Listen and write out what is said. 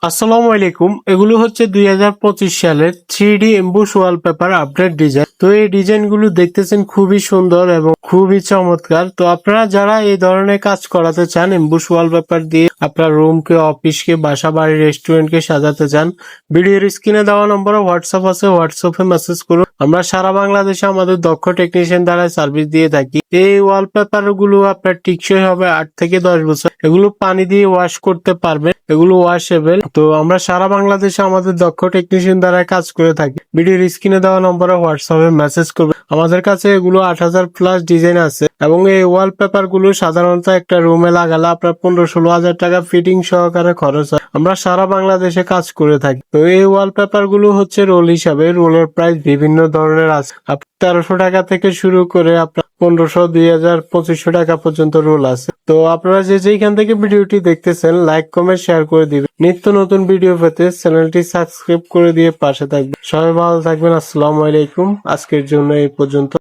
আসসালামু আলাইকুম। এগুলো হচ্ছে 2025 সালের 3D emboss wallpaper update design. তো এই ডিজাইন গুলো দেখতেছেন খুবই সুন্দর এবং খুবই চমৎকার। তো আপনারা যারা এই ধরনের কাজ করাতে চান এমবুশ ওয়ালপেপার দিয়ে আপনার রুমকে, অফিসকে, বাসা বাড়ি, রেস্টুরেন্টকে সাজাতে চান, ভিডিওর স্ক্রিনে দেওয়া নম্বরে হোয়াটসঅ্যাপ আছে, হোয়াটসঅ্যাপে মেসেজ করুন। আমরা সারা বাংলাদেশে আমাদের দক্ষ টেকনিশিয়ান দ্বারা সার্ভিস দিয়ে থাকি। এই ওয়ালপেপার গুলো আপনার টিকসই হবে 8 থেকে 10 বছর। এগুলো পানি দিয়ে ওয়াশ করতে পারবেন, এগুলো ওয়াশেবল। তো আমরা সারা বাংলাদেশে আমাদের দক্ষ টেকনিশিয়ান দ্বারা কাজ করে থাকি। ভিডিওর স্ক্রিনে দেওয়া নম্বরে হোয়াটসঅ্যাপে মেসেজ করবেন। আমাদের কাছে এগুলো 8000 প্লাস ডিজাইন আছে এবং এই ওয়ালপেপার গুলো সাধারণত একটা রুমে লাগালে আপনার 15-16 হাজার টাকা ফিটিং সহকারে খরচ হয়। আমরা সারা বাংলাদেশে কাজ করে থাকি। তো এই ওয়ালপেপার গুলো হচ্ছে রোল হিসাবে, রোলের প্রাইস বিভিন্ন ধরনের আছে। 1300 টাকা থেকে শুরু করে আপনার 1500, 2000, 2500 টাকা পর্যন্ত রোল আছে। তো আপনারা যে যেখান থেকে ভিডিওটি দেখতেছেন লাইক, কমেন্ট, শেয়ার করে দিবেন। নিত্য নতুন ভিডিও পেতে চ্যানেলটি সাবস্ক্রাইব করে দিয়ে পাশে থাকবেন। সবাই ভালো থাকবেন। আসসালামু আলাইকুম। আজকের জন্য এই পর্যন্ত।